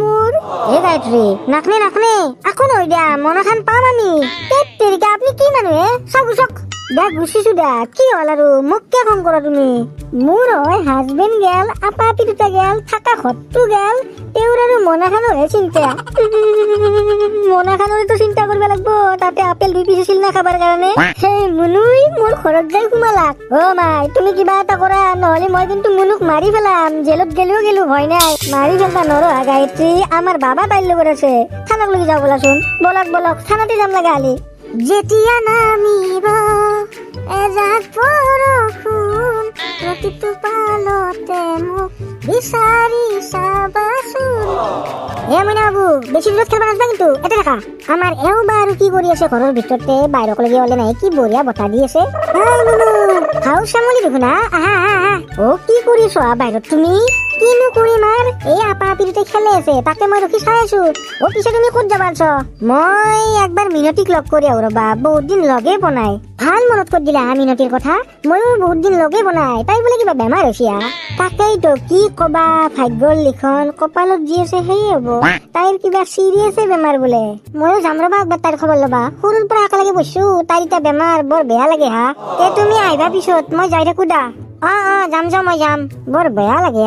মোর এ গায়ত্রী নাকনে নাকনে এখন হই দিয়া মনখান পাম আমি তেরিকা আপনি কি মানুহে সব দেখ গুছিছো দা কি হল আৰু মোক কে খং কৰা তুমি মোৰ হয় হাজবেণ্ড গেল আপা পিতা গেল থাকা ঘৰটো গেল তেওঁৰ আৰু মনাখানৰহে চিন্তা মনাখানৰেতো চিন্তা কৰিব লাগিব তাতে আপেল 2 পিচ আছিল না খাবৰ কাৰণে সেই মুনুই মোৰ ঘৰত যাই সোমালাক অ মাই তুমি কিবা এটা কৰা নহলে মই কিন্তু মুনুক মাৰি পেলাম জেলত গেলো ভয় নাই মাৰি পেলবা নৰ গায়ত্ৰী আমাৰ বাবা তাইৰ লগত আছে থানাক লৈ যাও বলাচোন বলক থানাতে যাম লাগা আলি যেতিয়া নামিব এজাক বৰষুণ প্ৰতিটো পালতে মোক বিচাৰি চাবাচোন এ মইনা বাবু বেছি দূৰত খেলবা নাযাবা কিন্তু এতে দেখা আমাৰ এও বাৰু কি কৰি আছে ঘৰৰ ভিতৰতে বাহিৰকলৈকে ওলাই নাই কি বঢ়িয়া বতাহ দি আছে হাও শ্যামলি দেখোন আহা অ কি কৰিছ বাহিৰত তুমি কিনো কৰিম আৰ এই আপা পিৰিতে খেলে আছে তাকে মই ৰখি চাই আছো অ পিছে তুমি ক'ত যাবা আছ মই একবাৰ মিনতিক লগ কৰি আহো ৰবা বহুত দিন লগে বনাই ভাল মনত কৰি দিলা মিনতিৰ কথা ময়ো বহুত দিন লগে বনাই তাই বোলে কিবা বেমাৰ হৈছে তাকেইতো কি কবা ভাগ্যৰ লিখন কপালত যি আছে সেয়ে হ'ব তাইৰ কিবা চিৰিয়াছে বেমাৰ বোলে ময়ো যাম ৰবা একবাৰ তাইৰ খবৰ ল'বা সৰুৰ পৰা একেলগে বসছো তাইৰ এতিয়া বেমাৰ বৰ বেয়া লাগে হা তে তুমি আহিবা পিছত মই যাই থাকো দা যাম মই যাম বৰ বেয়া লাগে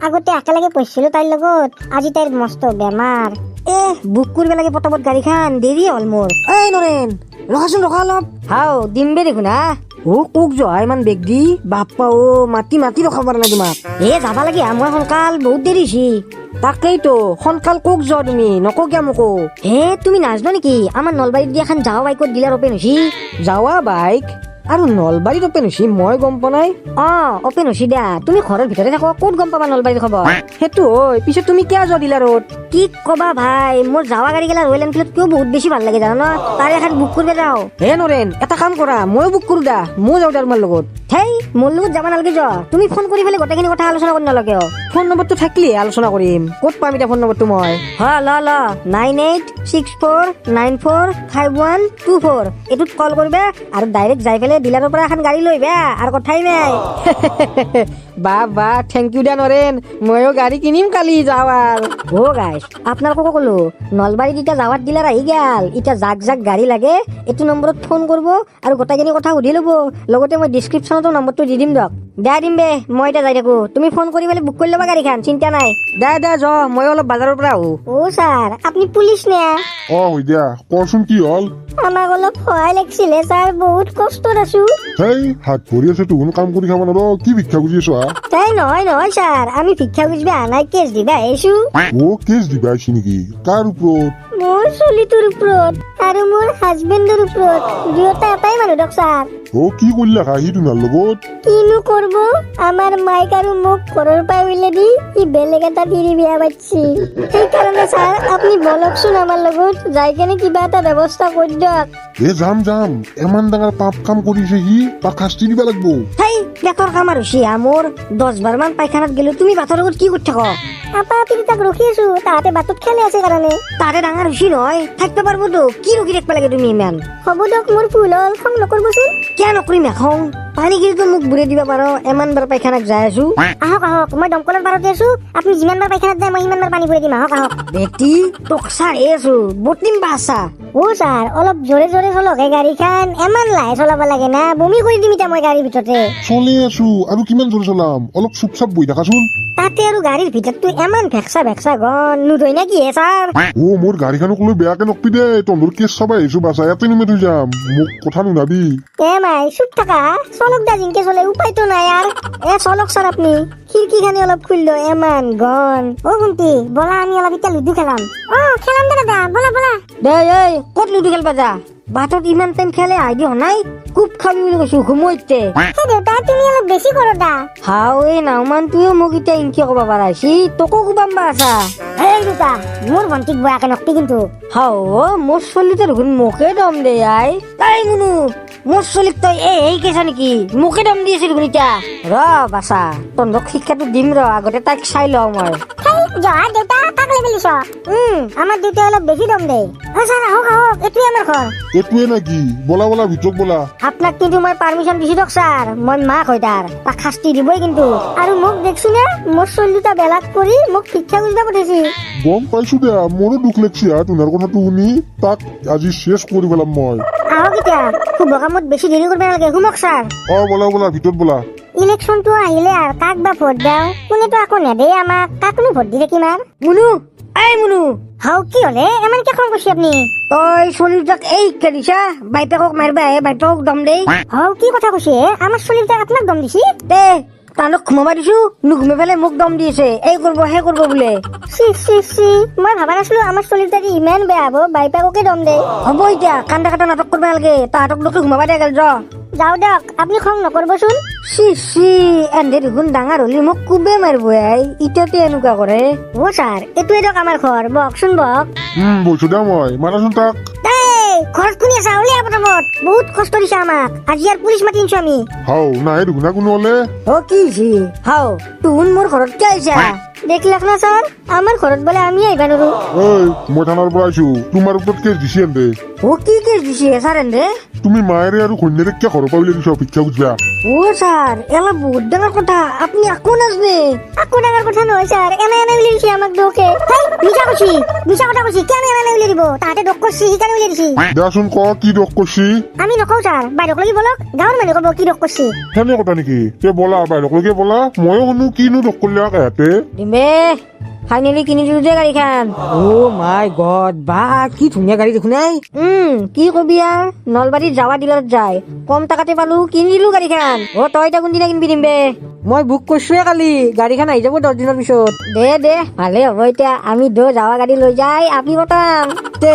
আগতে একেলগে পঢ়িছিলো তাইৰ লগত আজি তাইৰ মস্ত বেমাৰ বুক কৰিব লাগে পটাপট গাড়ীখন দেৰি হ'ল মোৰ এই নৰেন ৰখাচোন ৰখা অলপ হাও দিমবে দেখোন অ কোক জহা ইমান বেগ দি বাপ্পা অ মাতি ৰখাব পৰা নাই তোমাক যাবা লাগে মই সোনকাল বহুত দেৰি হৈছে তাকেইতো সোনকাল কোক যোৱা তুমি নককিয়া মোকো তুমি নাজানো নেকি আমাৰ নলবাৰীত দিয়া এখন যাৱা বাইকত ডিলাৰ অপেন হৈছে যাৱা বাইক আৰু নলবাৰীত অপেন হৈছে মই গম পোৱা নাই অপেন হৈছে দিয়া তুমি ঘৰৰ ভিতৰতে থাকো ক'ত গম পাবা নলবাৰীৰ খবৰ সেইটো হয় পিছে তুমি কিয় যোৱা ডিলাৰত কি কবা ভাই মোৰ যাৱা গাড়ী গেলা ৰয়েল এনফিল্ডত কিয় বহুত বেছি ভাল লাগে জানো ন তাৰে এখন বুক কৰিব যাওঁ নৰেন এটা কাম কৰা ময়ো বুক কৰো দা ময়ো যাওঁ তোমাৰ লগত মোৰ লগত যাব নালাগে যোৱা তুমি ফোন কৰি পেলাই গোটেইখিনি কথা আলোচনা কৰি নালাগে ফোন নম্বৰটো থাকিলে আলোচনা কৰিম ক'ত পাম এতিয়া ফোন নম্বৰটো মই 9864945124 এইটোত কল কৰিবা আৰু ডাইৰেক্ট যাই পেলাই ডিলাৰৰ পৰা এখন গাড়ী লৈ বা আৰু কথাই নাই বা থেংক ইউ দা নৰেন ময়ো গাড়ী কিনিম কালি যাৱাৰ গাইছ আপোনালোককো ক'লো নলবাৰীত এতিয়া যাৱাত ডিলাৰ আহি গেল এতিয়া যাক গাড়ী লাগে এইটো নম্বৰত ফোন কৰিব আৰু গোটেইখিনি কথা সুধি ল'ব লগতে মই ডিছক্ৰিপশ্যনতো নম্বৰটো দি দিম দিয়ক দিম বে মই এতিয়া যাই থাকো তুমি ফোন কৰি পেলাই বুক কৰি ল'বা গাড়ীখন চিন্তা নাই দে য মই অলপ বাজাৰৰ পৰা আহো ছাৰ আপুনি পুলিচ নে হৈ দিয়া কচোন কি হল আমাক অলপ সহায় লাগিছিলে ছাৰ বহুত কষ্টত আছো হাত ভৰি আছে তুহুন কাম কৰি খাব নোৱাৰো কি ভিক্ষা খুজি আছো নহয় ছাৰ আমি ভিক্ষা খুজিবা আনাই কেছ দিবা আহিছো কেছ দিবা আহিছি নেকি কাৰ ওপৰত মোৰ চলিটোৰ ওপৰত আৰু মোৰ হাজবেণ্ডৰ ওপৰত দুয়োটা এটাই মানুহ দক ছাৰ কি কৰিলা সি তোমাৰ লগত কিনো কৰব আমাৰ মাইক আৰু মোক ঘৰৰ পৰা উলিয়াই দি ই বেলেগ এটা তিৰি বিয়া পাইছি সেইকাৰণে ছাৰ আপুনি বলকচোন আমাৰ লগত যাই কেনে কিবা এটা ব্যৱস্থা কৰি দিয়ক যাম এমান ডাঙৰ পাপ কাম কৰিছে সি তাক শাস্তি দিবা লাগব বেকৰ কাম আৰু মোৰ 10 বাৰ মান পায়খানাত গেলো তুমি বাটৰ লগত কি কৰি থাক আপা আপুনি তাক ৰখি আছো তাহাঁতে বাটত খেলে আছে কাৰণে তাৰে ডাঙৰ হৈছি নহয় থাকিব পাৰবতো কি ৰখি থাকিব লাগে তুমি ইমান হ'ব দিয়ক মোৰ ভুল হ'ল খং নকৰবচোন কিয় নকৰিম এখন পানী গিৰিটো মোক বুৰে দিবা পাৰো এমান বাৰ পায়খানাত যাই আছো আহক মই দমকলৰ পাৰতে আছো আপুনি যিমান বাৰ পায়খানাত যায় মই সিমান বাৰ পানী বুৰে দিম আহক বেটি তোক চাই আছো বটিম বাছা ছাৰ অলপ জোৰে চলক গাড়ীখন এমান লাহে চলাব লাগে না বমি কৰি দিম এতিয়া মই গাড়ীৰ ভিতৰতে চলি আছো আৰু কিমান জোৰে চলাম অলপ চুপচাপ বহি থাকাচোন তাতে আৰু গাড়ীৰ ভিতৰতো এমান ভেকচা গন নুধই না কি ছাৰ মোৰ গাড়ীখনক লৈ বেয়াকে নকবি দে তন্দুৰ কেছ চাব আহিছো বাছা ইয়াতে নিমে থৈ যাম মোক কথা নুনাবি মাই চুপ থাকা চলক দা জিনকে চলে উপায়তো নাই আর চলক ছাৰ আপুনি খিৰিকীখানি অলপ খুলিলো এমান গন ভন্টি বলা আমি অলপ এতিয়া লুডু খেলাম খেলাম দাদা বলা দে ক'ত লুডু খেলবা যা বাটত ইমান টাইম খেলে আইডি নাই খুব খাবি বুলি কৈছো ঘুমোইতে দেউতা তুমি অলপ বেছি কৰ দা নাওমান তুইও মোক এতিয়া ইনকি ক'ব পাৰাইছি তোকো কুবাম্বা আছা দুটা মোৰ ভন্টিক বয়াকে নকবি কিন্তু মোৰ চলিতে দেখোন মোকে দম দে তাই মুনু মোৰ চলিত তই এই কেছা নেকি মোকে দম দি আছিল দেখোন এতিয়া বাছা তন্দক শিক্ষাটো দিম আগতে তাইক চাই লওঁ মই জহাৰ দেউতা কাক লৈ পেলিছ আমাৰ দেউতাই অলপ বেছি দম দেই ছাৰ আহক আহক এইটোৱে আমাৰ ঘৰ এইটোৱে নাকি বলা বলা ভিতৰত বলা আপোনাক কিন্তু মই পাৰ্মিশ্যন দিছো দিয়ক ছাৰ মই মাক হয় তাক শাস্তি দিবই কিন্তু আৰু মোক দেখছি না মোৰ ছোৱালী দুটা বেলাক কৰি মোক শিক্ষা গুজিব পঠাইছি গম পাইছো দিয়া মোৰো দুখ লাগছি তোমাৰ কথাটো শুনি তাক আজি শেষ কৰি পেলাম মই আহক এতিয়া শুভ কামত বেছি দেৰি কৰিব নালাগে শুনক ছাৰ বলা বলা ভিতৰত বলা ইলেকশ্যনটো আহিলে আৰু কাক বা ভোট দিওঁ কোনেতো আকৌ নেদেই আমাক কাকনো ভোট দি থাকিম আৰু মুনু এই মুনু হাও কি হলে ইমান কিয় খং কৰিছে আপুনি তই ছোৱালীটাক এই শিক্ষা দিছা বাইপেকক মাৰিবা বাইপেকক দম দেই হাও কি কথা কৈছে আমাৰ ছোৱালীটাই আপোনাক দম দিছি দে তানক ঘুমাবা দিছো নুঘুমাই পেলাই মোক দম দিছে এই কৰিব সেই কৰিব বোলে চি মই ভাবা নাছিলো আমাৰ ছোৱালীটাই ইমান বেয়া হব বাইপাককে দম দে হ'ব এতিয়া কান্দা কাটা নাটক কৰিব নালাগে তাহাঁতক লোকে ঘুমাবা দে গেল যাও দিয়ক আপুনি খং নকৰবচোন চি এন্ধে দেখোন ডাঙৰ হলি মোক কুবে মাৰিব ইতিয়াতে এনেকুৱা কৰে অ ছাৰ এইটোৱে দিয়ক আমাৰ ঘৰ বকচোন বক বৈছো দিয়া মই মানাচোন তাক ঘৰত কোনে আছা উলিয়া পটাপট বহুত কষ্ট দিছে আমাক আজি আৰু পুলিচ মাতি আনিছো আমি হাও নাই দেখোন না কোনো হলে অ কি হাও তুহুন মোৰ ঘৰত কিয় আহিছা দেখিলাক না ছাৰ আমাৰ ঘৰত বোলে আমি আহিবা নোৱাৰো মই থানাৰ পৰা আহিছো তোমাৰ ওপৰত কেছ দিছি এন্দে অ কি কেছ দিছে ছাৰ এন্ধে তুমি মায়েৰে আৰু কন্যাৰে কিয় ঘৰৰ পৰা উলিয়াই দিছা ভিক্ষা খুজিবা অ ছাৰ এলা বহুত ডাঙৰ কথা আপুনি আকৌ নাজনে আকৌ ডাঙৰ কথা নহয় ছাৰ এনে উলিয়াই দিছে আমাক দুখে মিছা কথা কৈছি কেনে এনে উলিয়াই দিব তাহাঁতে দোষ কৰিছি সেইকাৰণে উলিয়াই দিছি দেচোন ক কি দোষ কৰিছি আমি নকওঁ ছাৰ বাইদেউক লাগি বলক গাঁৱৰ মানুহ ক'ব কি দোষ কৰিছি সেনে কথা নেকি তে বলা বাইদেউলৈকে বলা ময়ো শুনো কিনো দোষ কৰিলে এহঁতে ডিম্বে ফাইনেলি কিনি দিলো যে গাড়ীখন অ মাই গড বা কি ধুনীয়া গাড়ী দেখোন কি কবি আর নলবাৰীত যাৱা ডিলাৰত যায় কম টাকাতে পালো কিনি দিলো গাড়ীখন অ তই এতিয়া কোনদিনা কিনবি ডিম্বে মই বুক কৰিছোৱে কালি গাড়ীখন আহি যাব 10 দিনৰ পিছত দে ভালে হ'ব এতিয়া আমি যাৱা গাড়ী লৈ যাই আপি পতাম তে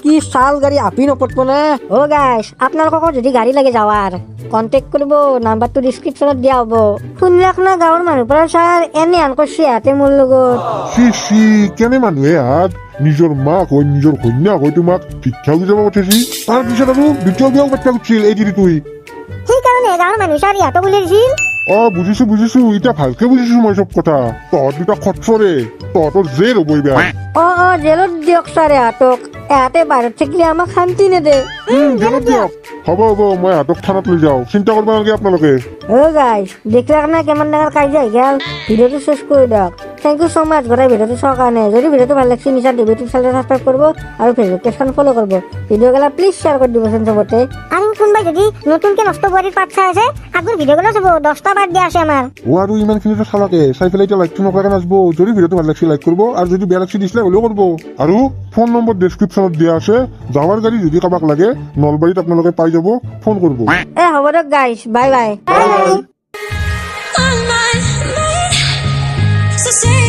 কি চাল গাড়ী আপি নপতব না অ গাইছ আপোনালোকক যদি গাড়ী লাগে যাৱাৰ কন্টেক্ট কৰিব নাম্বাৰটো ডিসক্ৰিপশনত দিয়া হ'ব শুনলাক না গাঁৱৰ মানুহ পৰা ছাৰ এনে আন কৰিছে হাতে মোৰ লগত চি কেনে মানুহে হাত নিজৰ মাক হৈ নিজৰ কন্যাক হৈ তোমাক ভিক্ষা খুজিব পঠাইছি তাৰ পিছত আৰু দ্বিতীয় বিয়াও পাতিব খুজিছিল এই দিদি তুই সেইকাৰণে গাঁৱৰ মানুহ ছাৰ ইহঁতক উলিয়াই দিছিল বুজিছো এতিয়া ভালকে বুজিছো মই চব কথা তহঁত দুটা খটচৰে তহঁতৰ জেল হ'ব এইবাৰ জেলত দিয়ক ছাৰ এহাতে বাহিৰত থাকিলে আমাক শান্তি নেদে জেলত দিয়ক হ'ব মই হাতক থানাত লৈ যাওঁ চিন্তা কৰিব নালাগে আপোনালোকে অ গাইছ দেখিলাক না কিমান ডাঙৰ কাজিয়া আহি গেল ভিডিঅ'টো শেষ কৰি দিয়ক থেংক ইউ ছ' মাছ গোটেই ভিডিঅ'টো চোৱাৰ কাৰণে যদি ভিডিঅ'টো ভাল লাগিছে নিশ্চয় ইউটিউব চেনেলটো ছাবস্ক্ৰাইব কৰিব আৰু ফেচবুক পেজখন ফ'ল' কৰিব ভিডিঅ'গেলা প্লিজ শ্বেয়াৰ কৰি দিবচোন চবতে আৰু কোনোবাই যদি নতুনকে নষ্ট বোৱাৰীৰ পাঠ চাই আছে আগৰ ভিডিঅ'গেলা চাব 10টা পাঠ দিয়া আছে আমাৰ আৰু ইমানখিনিতো চালাকে চাই পেলাই এতিয়া লাইকটো নকৰাকে নাচব যদি ভিডিঅ'টো ভাল লাগিছে লাইক কৰিব আৰু যদি বেয়া লাগিছে ডিছলাইক হ'লেও কৰিব আৰু ফোন নম্বৰ ডেছক্ৰিপশ্যনত দিয়া আছে যাৱাৰ গাড়ী যদি কাৰোবাক লাগে নলবাৰীত আপোনালোকে পাই যাব ফোন কৰিব হ'ব দিয়ক গাইছ bye bye on my mind. So say